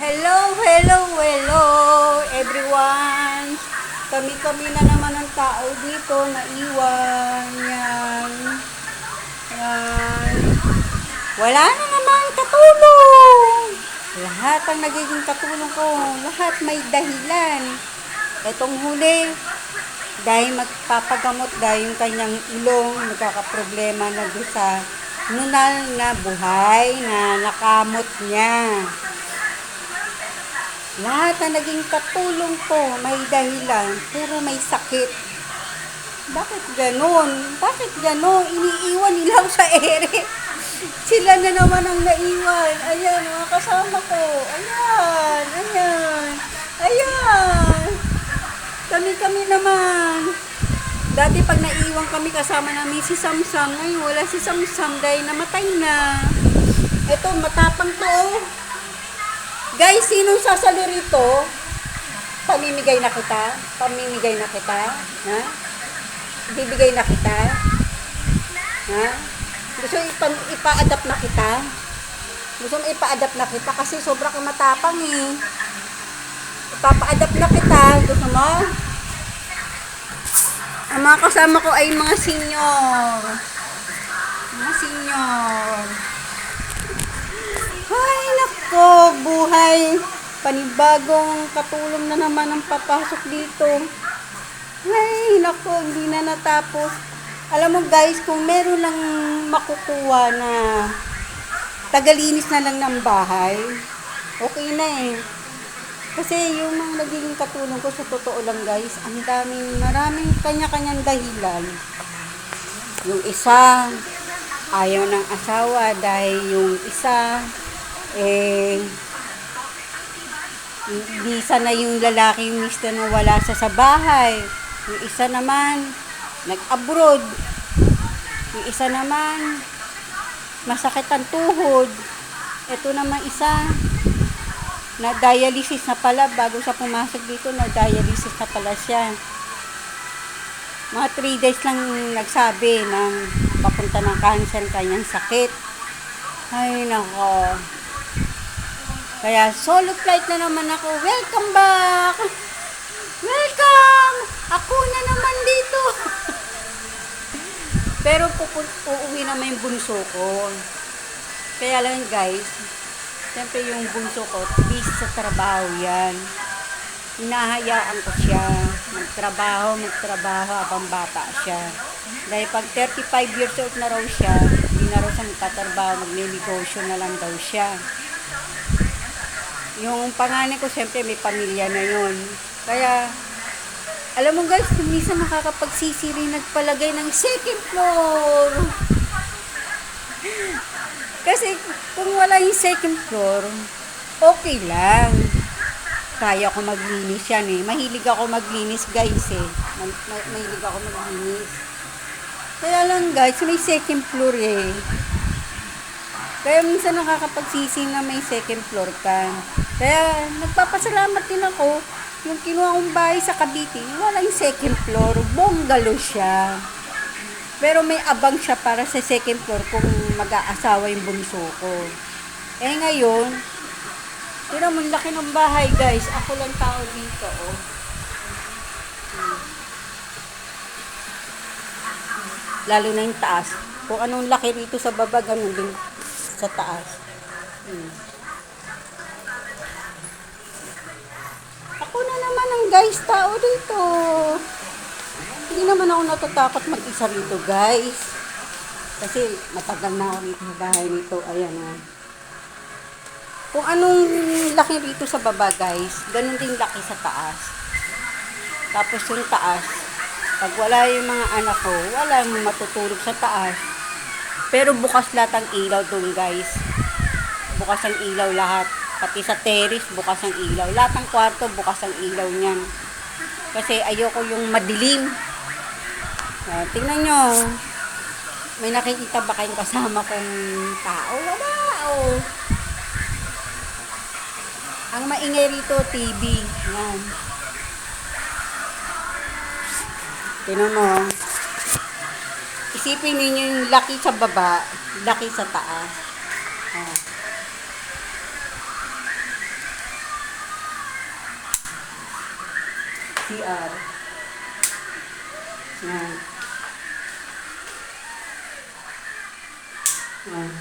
Hello, hello, hello, everyone. Kami-kami na naman ang tao dito na iwan. Yan. Yan. Wala na naman katulong. Lahat ang nagiging katulong ko. Lahat may dahilan. Etong huli, dahil magpapagamot dahil yung kanyang ilong, nagkakaproblema na doon sa nunal na buhay na nakamot niya. Lahat na naging katulong ko, may dahilan, puro may sakit. Bakit ganon? Bakit ganon? Iniiwan nila ako sa ere. Sila na naman ang naiwan. Ayan, mga kasama ko. Ayan, ayan, ayan. Kami-kami naman. Dati pag naiwan kami kasama namin si Samsam, ngayon wala si Samsam dahil namatay na. Ito, matapang to. Guys, sinong sasalo rito? Pamimigay na kita? Pamimigay na kita? Ha? Bibigay na kita? Ha? Gusto ipa-adapt na kita? Gusto mo ipa-adapt na kita? Kasi sobra kang matapang eh. Ipapa-adapt na kita. Gusto mo? Ang mga kasama ko ay mga senior. Mga senior. Ay, nako, buhay. Panibagong katulong na naman ang papasok dito. Ay, nako, hindi na natapos. Alam mo guys, kung meron lang makukuha na tagalinis na lang ng bahay, okay na eh. Kasi yung mga nagiging katulong ko, sa totoo lang guys, ang maraming kanya-kanyang dahilan. Yung isa, ayaw ng asawa dahil yung isa, hindi sana yung lalaki yung mister nung wala sa bahay. Yung isa naman, nag-abroad. Yung isa naman, masakit ang tuhod. Ito naman isa, na dialysis na pala. Bago siya pumasok dito, na dialysis na pala siya. Mga 3 days lang nagsabi ng papunta ng cancer kanyang sakit. Ay, nako. Kaya solo flight na naman ako. Welcome back! Welcome! Ako na naman dito. Pero uuwi naman yung bunso ko. Kaya lang guys, siyempre yung bunso ko, busy sa trabaho yan. Hinahayaan ko siya. Magtrabaho habang bata siya. Dahil pag 35 years old na raw siya, hindi na raw siya magtatrabaho, magne-negosyo na lang daw siya. Yung panganay ko, siyempre may pamilya na yun. Kaya, alam mo guys, minsan nakakapagsisi rin nagpalagay ng second floor. Kasi kung wala yung second floor, okay lang. Kaya ko maglinis yan eh. Mahilig ako maglinis guys eh. Mahilig ako maglinis. Kaya lang guys, may second floor eh. Kaya minsan nakakapagsisi na may second floor ka. Kaya nagpapasalamat din ako. Yung kinuha kong bahay sa Cavite, wala yung second floor. Bungalow siya. Pero may abang siya para sa second floor kung mag-aasawa yung bunso ko. Eh ngayon, tira mo, laki ng bahay guys. Ako lang tao dito, oh. Lalo na yung taas. Kung anong laki dito sa baba, ganun din sa taas. Ako na naman ang guys, tao dito. Hindi naman ako natatakot mag-isa rito guys. Kasi matagal na ako dito sa bahay nito. Ayan o. Kung anong laki rito sa baba guys, ganun din laki sa taas. Tapos yung taas, pag wala yung mga anak ko, wala yung matutulog sa taas. Pero bukas lahat ang ilaw doon guys. Bukas ang ilaw lahat. Pati sa terrace, bukas ang ilaw. Lahat ng kwarto, bukas ang ilaw niyan. Kasi ayoko yung madilim. Tingnan nyo. May nakikita ba kayong kasama kong tao? Wala. Oh. Ang maingay rito, TV. Yan. Tingnan mo. Isipin ninyo yung laki sa baba, laki sa taas. CR. Yan. Yan.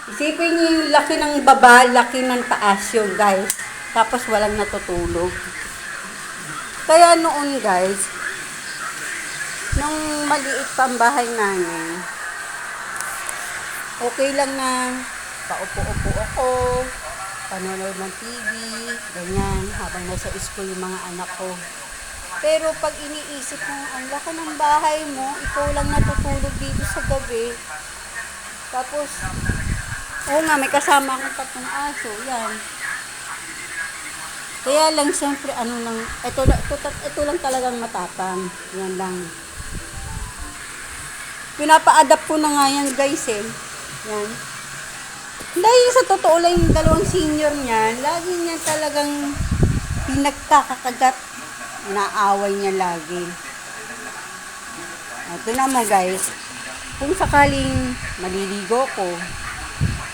Isipin niyo yung laki ng baba, laki ng taas yun, guys. Tapos walang natutulog. Kaya noon, guys, nung maliit pa ang bahay namin, okay lang na paupo-upo ako, panonood ng TV, ganyan, habang nasa school yung mga anak ko. Pero pag iniisip mo, ang laki ng bahay mo, ikaw lang natutulog dito sa gabi. Tapos, oo nga, may kasama akong 3 aso, yan. Kaya lang, siyempre, ito lang talagang matapang. Yan lang. Pinapa-adapt ko na nga yan, guys, eh. Yan. Dahil sa totoo lang yung 2 senior niyan, lagi niya talagang pinagkakakagat. Inaaway niya lagi. Ito na mo, guys. Kung sakaling maliligo ko,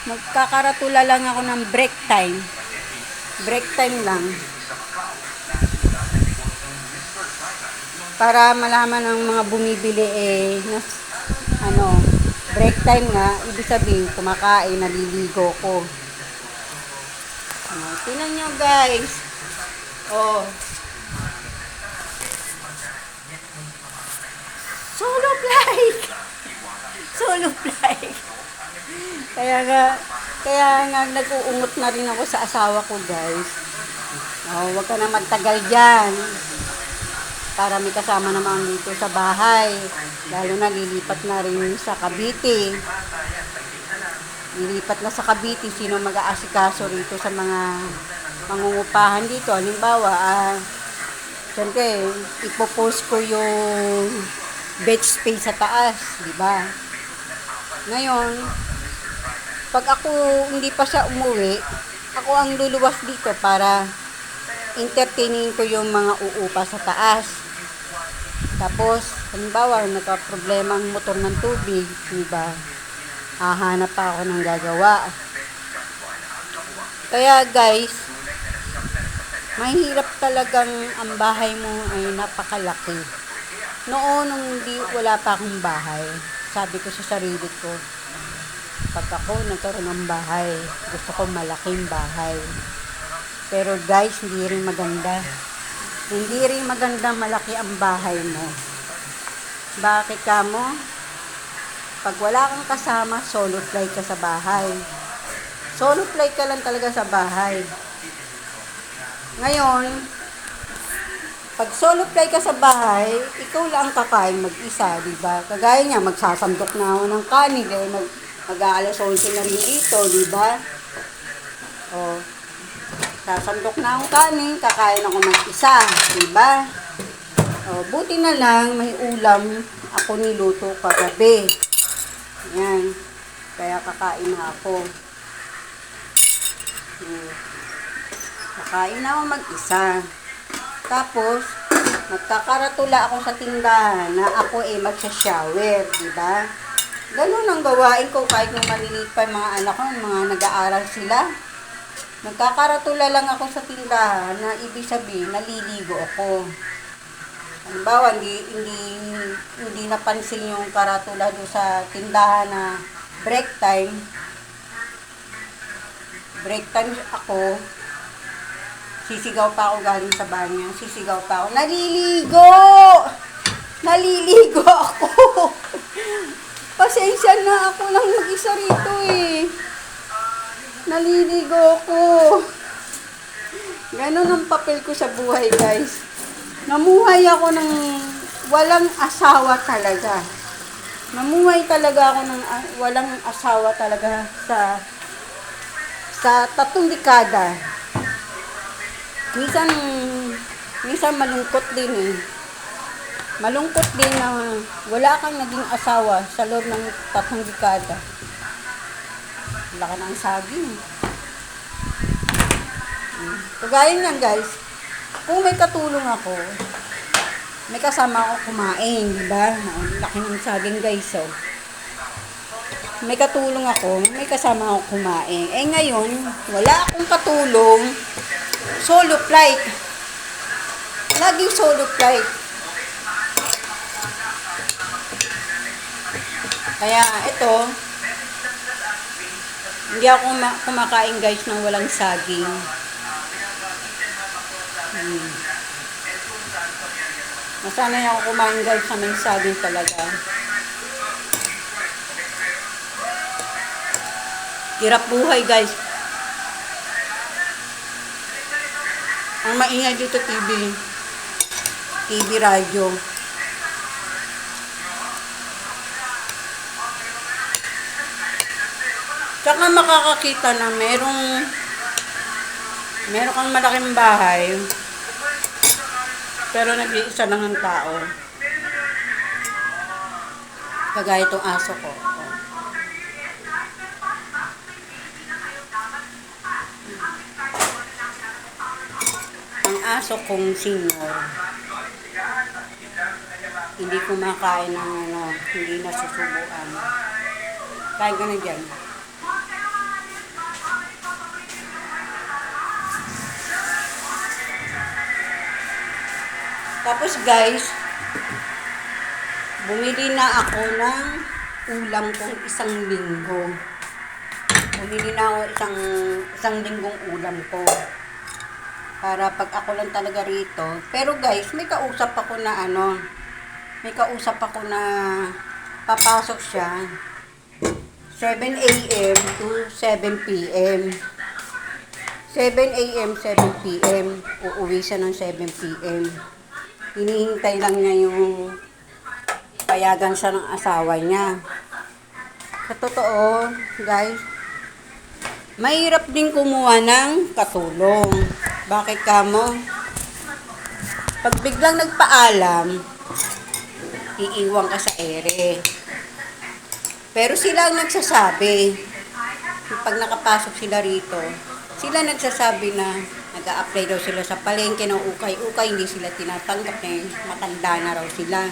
magkakaratula lang ako ng break time. Break time lang. Para malaman ng mga bumibili break time nga, ibig sabihin, kumakain, naliligo ko. Tingnan nyo, guys. Oh. Solo flight! Solo flight! Kaya nga nag-uungot na rin ako sa asawa ko, guys. Oh, huwag ka na magtagal dyan. Para may kasama naman dito sa bahay. Lalo na lilipat na rin sa Cavite. Lilipat na sa Cavite. Sino mag-aasikaso rito sa mga mangungupahan dito? Halimbawa, siyempre, ipopost ko yung bed space sa taas, di ba? Ngayon, pag ako hindi pa siya umuwi, ako ang luluwas dito para entertaining ko yung mga uupa sa taas. Tapos, halimbawa, nagka-problema ang motor ng tubig, di ba? Hahanap pa ako ng gagawa. Kaya guys, mahirap talagang ang bahay mo ay napakalaki. Noon, nung wala pa akong bahay, sabi ko sa sarili ko, pag ako nagkaroon ng bahay, gusto ko malaking bahay. Pero guys, hindi rin maganda. Hindi rin maganda malaki ang bahay mo. Bakit ka mo? Pag wala kang kasama, solo flight ka sa bahay. Solo flight ka lang talaga sa bahay. Ngayon, pag solo flight ka sa bahay, ikaw lang kakain mag-isa, di ba? Kagaya niya, magsasandok na ako ng kanin, mag-aalas 11 na rin dito, di ba? O, sasandok na akong kanin, kakain ako mag-isa, di ba? O, buti na lang, may ulam ako niluto kagabi. Yan. Kaya kakain na ako. Kakain na ako mag-isa. Tapos, magkakaratula ako sa tindahan na ako magsha-shower, di ba? Ganun ang gawain ko kahit nung maliliit pa yung mga anak ko, mga nag-aaral sila. Nagkakaratula lang ako sa tindahan na ibig sabihin, naliligo ako. Halimbawa, hindi napansin yung karatula doon sa tindahan na break time. Break time ako, sisigaw pa ako galing sa banyo. Sisigaw pa ako, naliligo! Naliligo ako! Pasensya na, ako lang mag-isa rito eh. Naliligo ako. Ganon ang papel ko sa buhay, guys. Namuhay ako ng walang asawa talaga. Namuhay talaga ako ng walang asawa talaga sa 3 dekada. Minsan malungkot din eh. Malungkot din na wala kang naging asawa sa loob ng 3 dekada. Wala ka ng saging. Kagaya niyan, guys. Kung may katulong ako, may kasama ako kumain, di ba? Laki ng saging, guys, oh. May katulong ako, may kasama ako kumain. Ngayon, wala akong katulong, solo flight. Laging solo flight. Kaya ito, hindi ako kumakain guys ng walang saging. Nasanay ako kumain guys sa may saging talaga. Hirap buhay guys. Ang maingay dito TV, radyo. Tsaka makakakita na meron kang malaking bahay, pero nag-iisa lang ang tao. Kagaya itong aso ko. Ang aso kong senior, hindi kumakain ng hindi nasusubuan. Kain ka na dyan. Tapos guys, bumili na ako ng ulam kong isang linggo. Bumili na ako isang linggong ulam ko. Para pag ako lang talaga rito. Pero guys, may kausap ako na papasok siya 7 a.m. to 7 p.m. 7 a.m. 7 p.m. Uuwi siya ng 7 p.m. Hinihintay lang niya yung payagan siya ng asawa niya. Sa totoo, guys, mahirap din kumuha ng katulong. Bakit kamo? Pag biglang nagpaalam, iiwan ka sa ere. Pero sila ang nagsasabi. Pag nakapasok sila rito, sila nagsasabi na nag-a-apply daw sila sa palengke ng ukay-ukay, hindi sila tinatanggap na matanda na raw sila.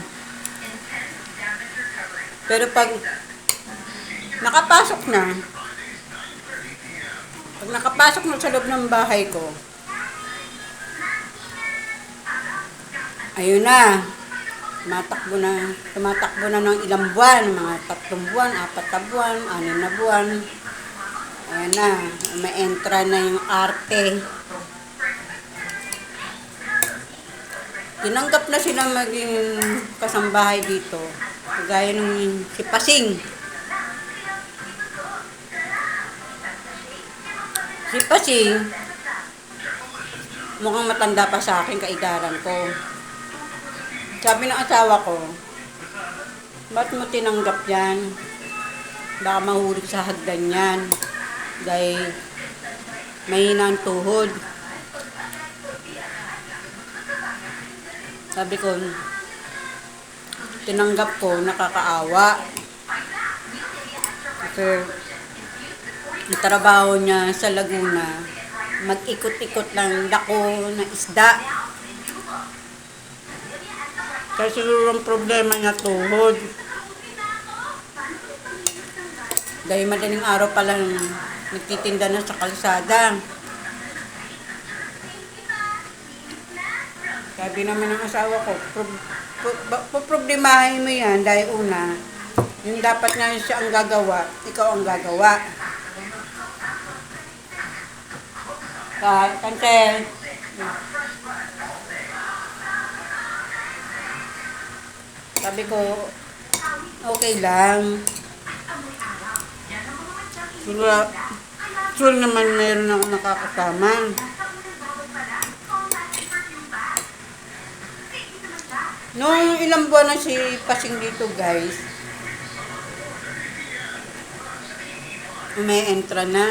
Pero pag nakapasok na sa loob ng bahay ko, ayun na, tumatakbo na ng ilang buwan, mga 3 buwan, 4 na buwan, 6 na buwan. Ayan na, may entra na yung arte. Tinanggap na silang maging kasambahay dito. Kagaya nung si Pasing. Si Pasing, mukhang matanda pa sa akin, kaidaran ko. Sabi ng asawa ko, ba't mo tinanggap yan? Baka mahulog sa hagdan yan. Dahil mahina ang tuhod. Sabi ko, tinanggap ko, nakakaawa. Kasi ang trabaho niya sa Laguna, mag-ikot-ikot ng dako na isda. Kasi siguro ang problema niya tuhod. Dahil madaling araw pa lang nagtitinda na sa kalsada. Sabi naman ng asawa ko, problemahin mo yan dahil una, yung dapat nga siya ang gagawa, ikaw ang gagawa. Kante, sabi ko, okay lang. Sure naman mayroon ako nakakasama. Noong ilang buwan na si Pasing dito guys, entra na.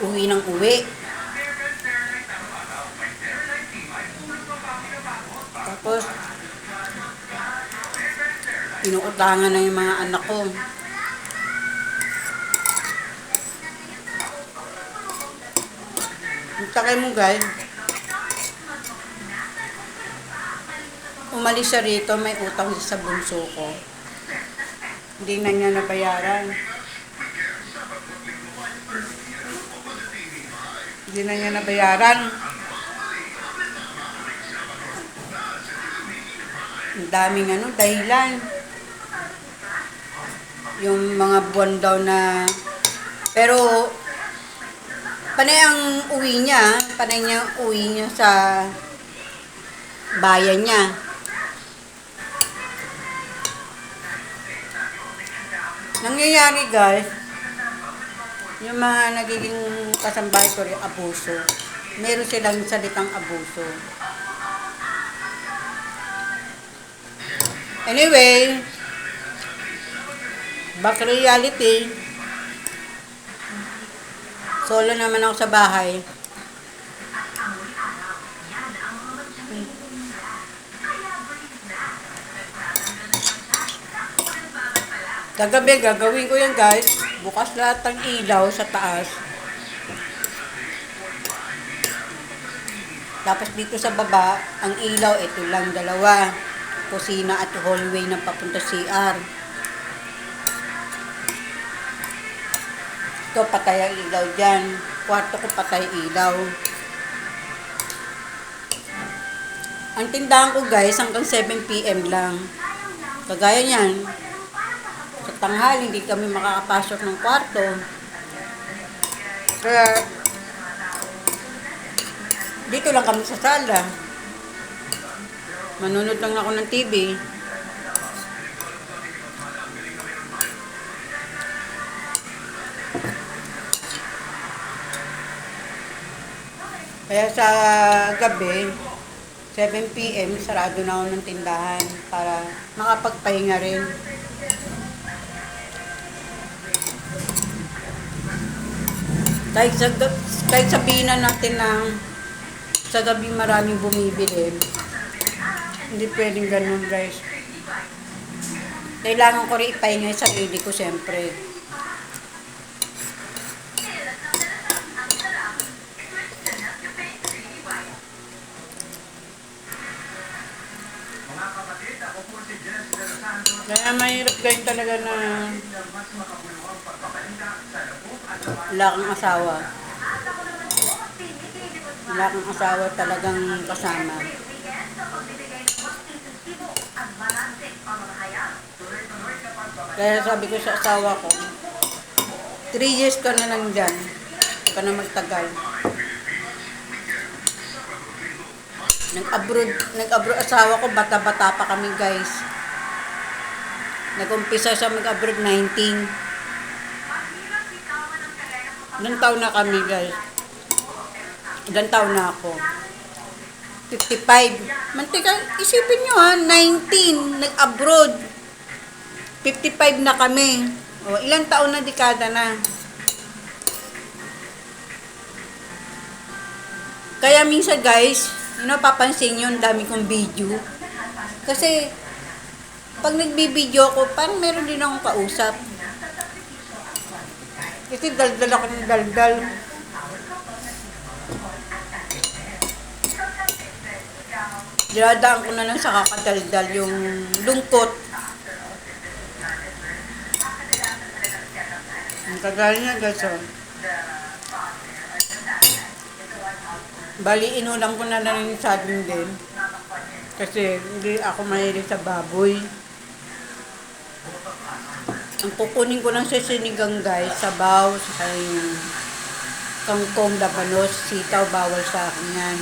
Uwi ng uwi. Tapos, inuutangan na yung mga anak ko. Ang takay mo guys, umalis siya rito, may utang sa bunso ko. Hindi na niya nabayaran. Hindi na niya nabayaran. Ang daming dahilan. Yung mga buwan daw na... Pero, panay ang uwi niya. Panay niya uwi niya sa bayan niya. Nangyayari guys, yung mga nagiging kasambahay ko rin, abuso. Meron silang salitang abuso. Anyway, back to reality. Solo naman ako sa bahay. Kagabi, gagawin ko yan guys. Bukas lahat ng ilaw sa taas. Tapos dito sa baba, ang ilaw, ito lang dalawa. Kusina at hallway ng papunta CR. Ito, patay ang ilaw dyan. Kwarto ko patay ilaw. Ang tindahan ko guys, hanggang 7 PM lang. Kagaya niyan, sa tanghali, hindi kami makakapasok ng kwarto. Kaya, dito lang kami sa sala. Manunod lang ako ng TV. Kaya sa gabi, 7 PM, sarado na ako ng tindahan para makapagpahinga rin. Kahit sabihin na natin na sa gabi maraming bumibili, hindi pwedeng ganun guys. Kailangan ko rin ipahinga yung sarili ko siyempre. Kaya mahirap guys talaga na wala kang asawa. Wala kang asawa talagang kasama. Kaya sabi ko sa asawa ko, 3 years ka na lang dyan. Huwag ka na magtagal. Nag-abroad asawa ko, bata-bata pa kami guys. Nag-umpisa siya mag-abroad 19. Ilang taon na kami guys. Ilang taon na ako. 55. Mantika, isipin nyo ha, 19, nag-abroad. 55 na kami. O, ilang taon na dekada na. Kaya minsan guys, papansin nyo, ang dami kong video. Kasi, pag nagbibideo ako, parang meron din akong kausap. Kasi daldal ako ng daldal. Dinadaan ko na lang sa kakadaldal yung lungkot. Ang tagal niya guys, oh. Bali, inulang ko na lang yung saging din. Kasi hindi ako mahilig sa baboy. Ang kukunin ko lang sa sinigang guys, sabaw, sa yung kangkong, labanos, sitaw, bawal sa akin yan.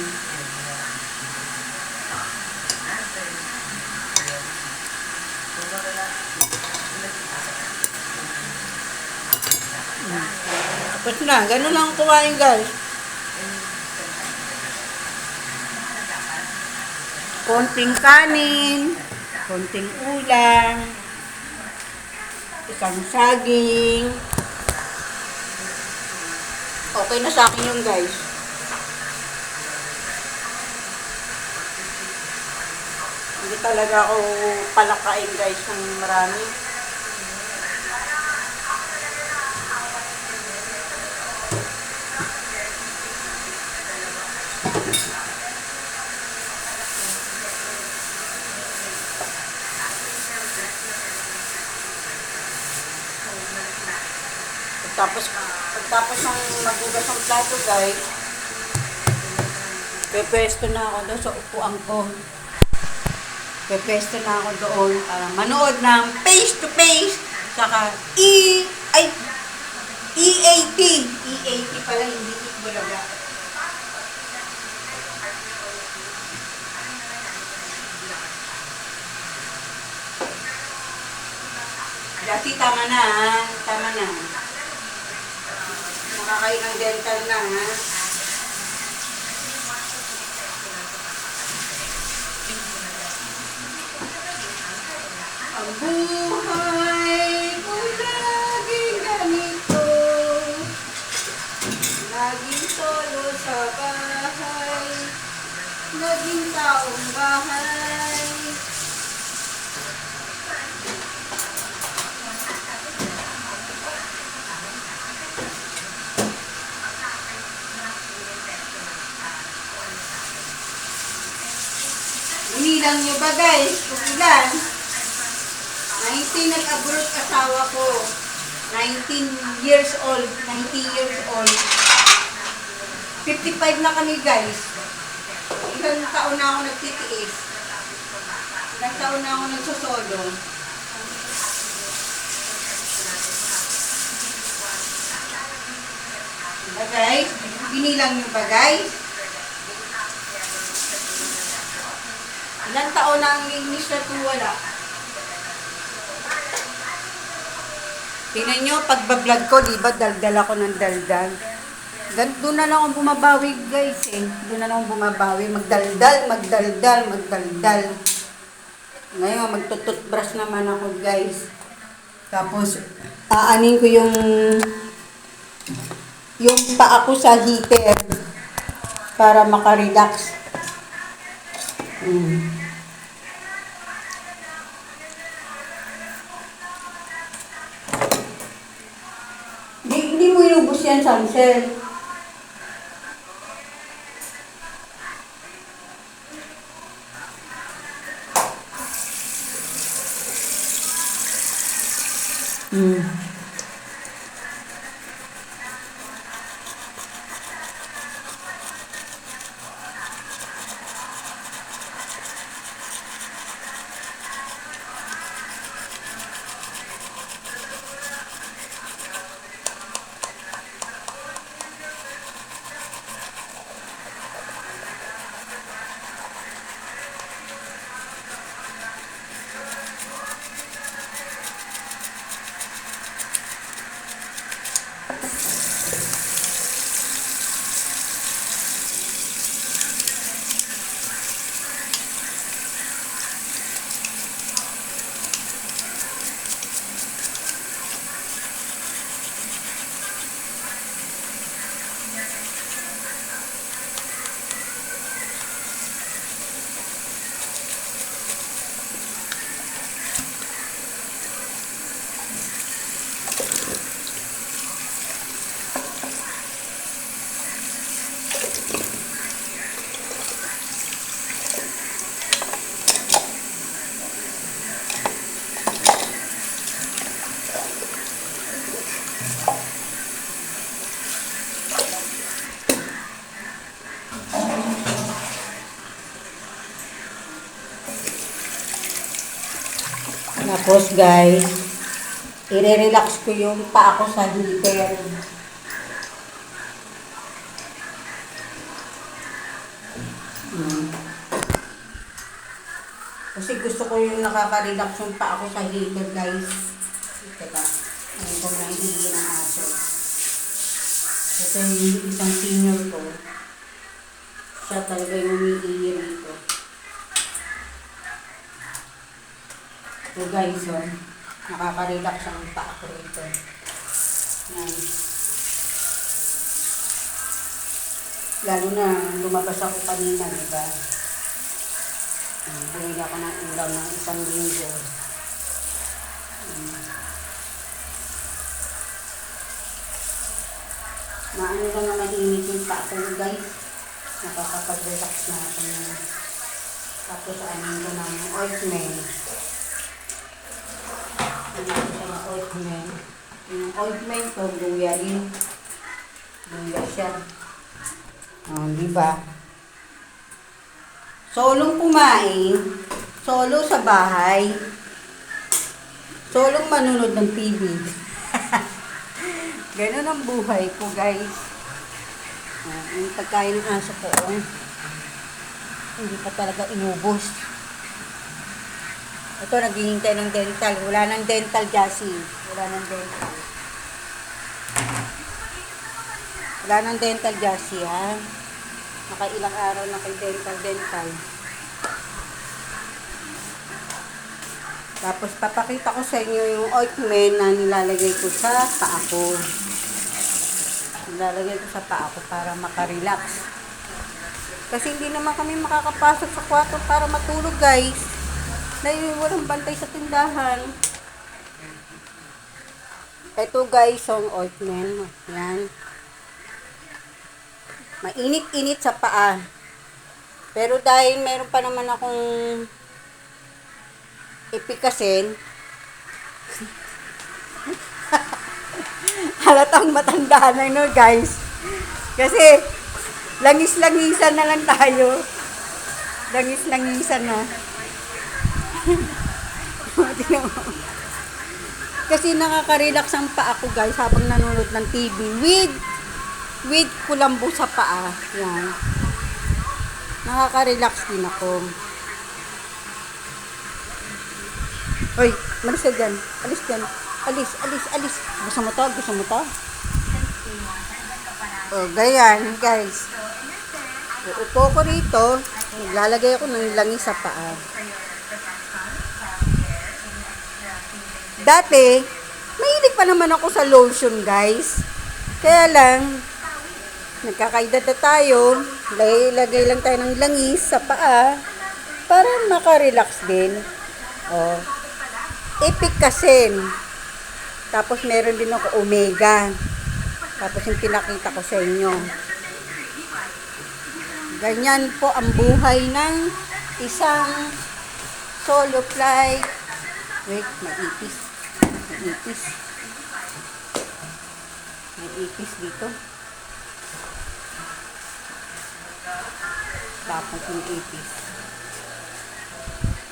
Tapos na, ganun lang kumain guys. Konting kanin, konting ulam, isang saging. Okay na sa akin yun guys. Hindi talaga ako palakain guys ng marami. Pagtapos ng magugas ng plato guys, Pepesto na ako doon sa upuan ko. Pepesto na ako doon para manood ng face-to-face saka EAT. EAT pala, hindi Itbulaga. Dati tama na, ha? Tama na. Makakain ng dental na, ha? Ang buhay ko laging ganito, laging solo sa bahay, laging taong bahay. Inilang nyo ba guys? Kung ilan? 19 nag-abroad asawa ko. 19 years old. 19 years old. 55 na kami guys. Ilang taon na ako nagtitiis. Ilang taon na ako nagsusolo. Diba guys? Binilang nyo ba guys? Ilang taon na ang English na kung wala? Tingnan nyo, pagbablog ko, diba, daldal ako ng daldal. Doon na lang ako bumabawi, guys, eh. Doon na lang ako bumabawi. Magdaldal, magdaldal, magdaldal. Ngayon, magtututbrush naman ako, guys. Tapos, aanin ko yung paa ko sa heater para makarelax. Hindi mo inubos yan, Samsel. Tapos guys, i-relax ko yung paa ko sa heater. Kasi gusto ko yung nakaka-relax yung paa ko sa heater guys. Teka, ayun ko na hindi ng aso. Ito yung isang senior ko. Siya talaga yung umiihi rito. So guys, nakaka-relax ang paa ko rito. Yan. Lalo na lumabas ako kanina, diba? Bumili ako ng ulam ng isang linggo. Maano lang na mainit yung paa ko guys. Nakakapag-relax na ako na. Tapos anin ko ng ointment. Yung ointment ko, luya din. Luya siya. Diba? Solong kumain, solo sa bahay, solong manunod ng TV. Ganun ang buhay ko, guys. Yung pagkain ng aso ko, hindi pa talaga inubos. Ito, naghihintay ng dental. Wala nang dental, Jassy. Wala nang dental. Wala nang dental, Jassy, ha? Nakailang araw na kay dental. Tapos, papakita ko sa inyo yung ointment na nilalagay ko sa paa ko. Nilalagay ko sa paa ko para makarelax. Kasi hindi naman kami makakapasok sa kwarto para matulog, guys. Dahil walang bantay sa tindahan. Ito, guys, yung ointment. Yan. Mainit-init sa paa. Pero dahil meron pa naman akong ipikasin, halatang matanda na no, guys. Kasi langis-langisan na lang tayo. Langis-langisan na. Kasi nakaka-relax ang paa ko, guys, habang nanonood ng TV with kulambo sa paa. Yan. Nakaka-relax din ako. Hoy, malis ka dyan. Alis dyan. Alis. Gusto mo to? Oh, ganyan, guys. Uupo ko rito. Lalagay ako ng langis sa paa. Dati, mahilig pa naman ako sa lotion, guys. Kaya lang, nagkakaedad na tayo. Lagay lang tayo ng langis sa paa para makarelax din. Oh. Ipikasin. Tapos meron din ako omega. Tapos yung pinakita ko sa inyo. Ganyan po ang buhay ng isang solo flight. Wait, may ipis dito. Tapos yung ipis.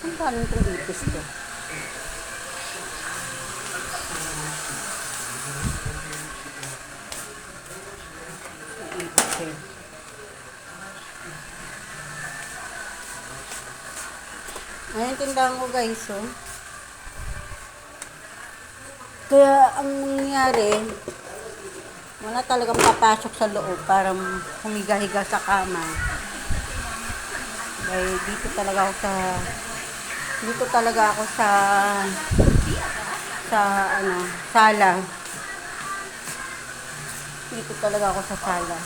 Ang paano itong ipis to? Ayan, tindahan ko, guys, oh. Kaya, ang nangyari, wala talagang papasok sa loob para humiga-higa sa kama. Dahil dito talaga ako sa sala. Dito talaga ako sa sala.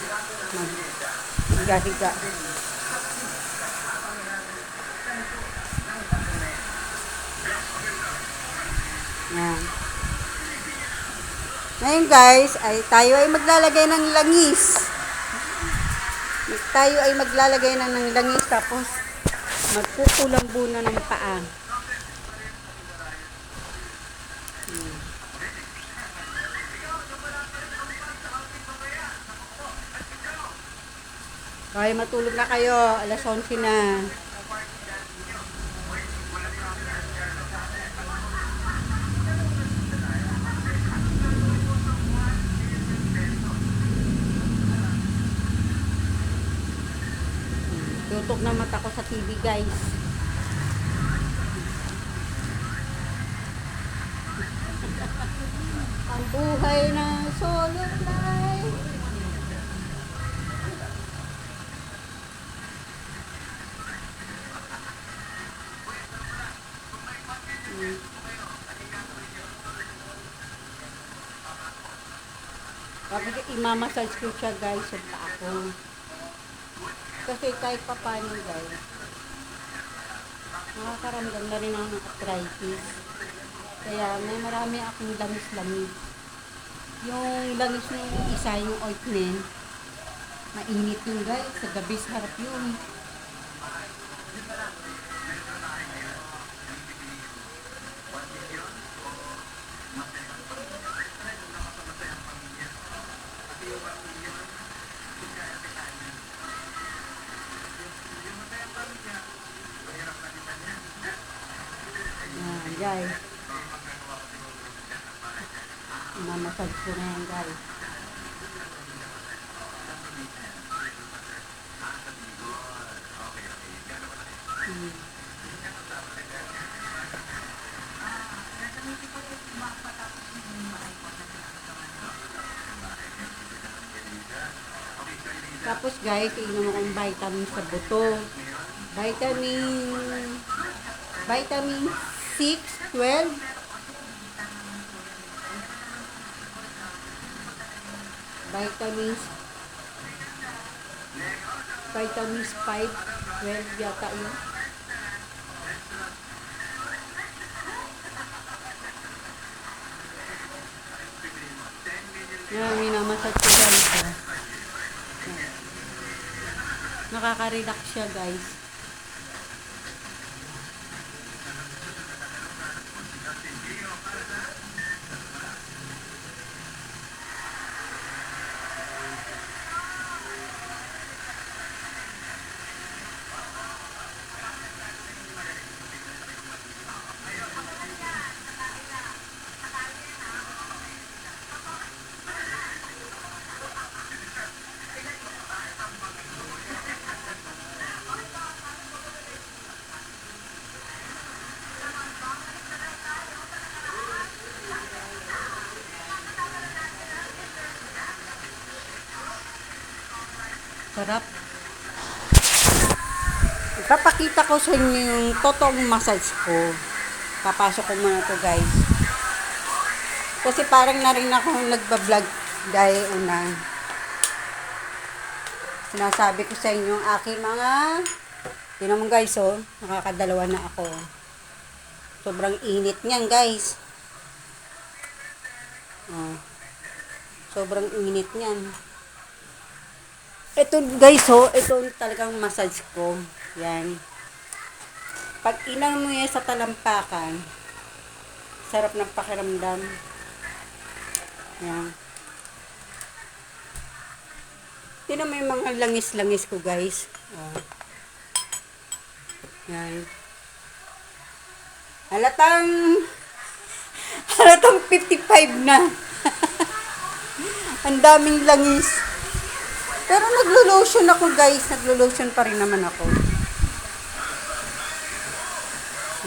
Higa-higa. Yan. Ngayon, guys, tayo ay maglalagay ng langis. Tapos magkukulambo na ng paa. Okay, matulog na kayo. Alas 11 na. Tutok na mata ko sa TV, guys. Ang buhay ng solo flight. Kapag imamassage ko siya, guys, yung paa ko. Kasi kahit pa paano, guys, nakakaramdam na rin ako ng arthritis. Kaya may marami akong langis-langis. Yung langis ng isa, yung ointment, mainit yun, guys. Sa gabi, sarap yun. Guys. Mamasage ko na yan, guys. Tapos guys, inom akong vitamin sa buto. Vitamin 6, 12. Vitamins 5, 12 yata yun. Yan, minamasad ko guys. Nakaka-relax siya guys. Sarap. Ipapakita ko sa inyo yung totoong massage ko. Papasok ko muna to guys. Kasi parang na rin ako nagbablog dahil una. Sinasabi ko sa inyo yung aking mga, yun naman guys oh, nakakadalawa na ako. Sobrang init niyan guys. Oh. Sobrang init niyan. Ito guys oh, ito talagang massage ko. Yan. Pag inang mo yan sa talampakan, sarap ng pakiramdam. Yan. Tingnan mo yung mga langis-langis ko guys. Oh. Yan. Halatang 55 na. Ang daming langis. Pero naglo-lotion ako guys. Naglo-lotion pa rin naman ako.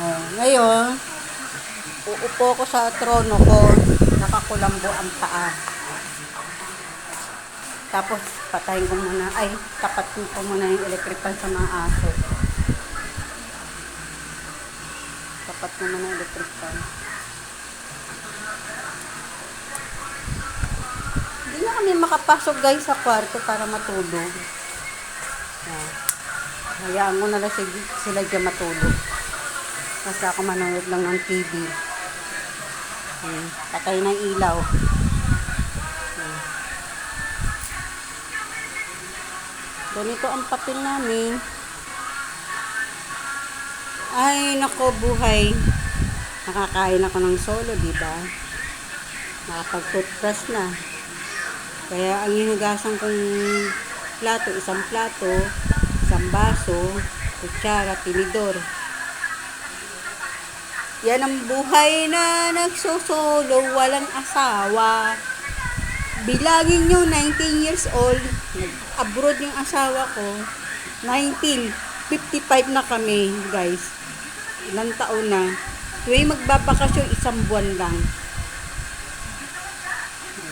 Oh, ngayon, uupo ko sa trono ko. Nakakulambo ang paa. Tapos, patayin ko muna. Ay, tapat ko muna yung electric fan sa mga aso. Tapat ko muna yung electric fan. Hindi na kami makapasok guys sa kwarto para matulog. Hayaan ko na lang sila dyan matulog. Basta ako manonood lang ng TV. Patay ng ilaw. Ganito ang papel namin. Ay, nako buhay. Nakakain ako ng solo, diba? Nakapag-toothbrush na. Kaya ang hinugasan kong plato, isang baso, kutsara, tinidor. Yan ang buhay na nagsusolo, walang asawa. Bilangin nyo, 19 years old, nag-abroad yung asawa ko, 55 na kami, guys. Ilang taon na. Tuwing magbabakasyon, isang buwan lang.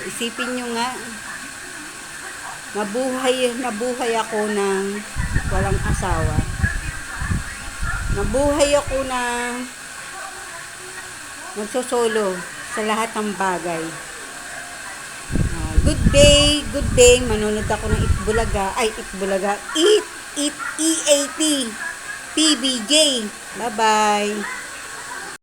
Isipin nyo nga, nabuhay ako ng walang asawa. Nabuhay ako ng nagsosolo sa lahat ng bagay. Good day. Manonood ako ng Itbulaga. EAT, PBJ. Bye-bye.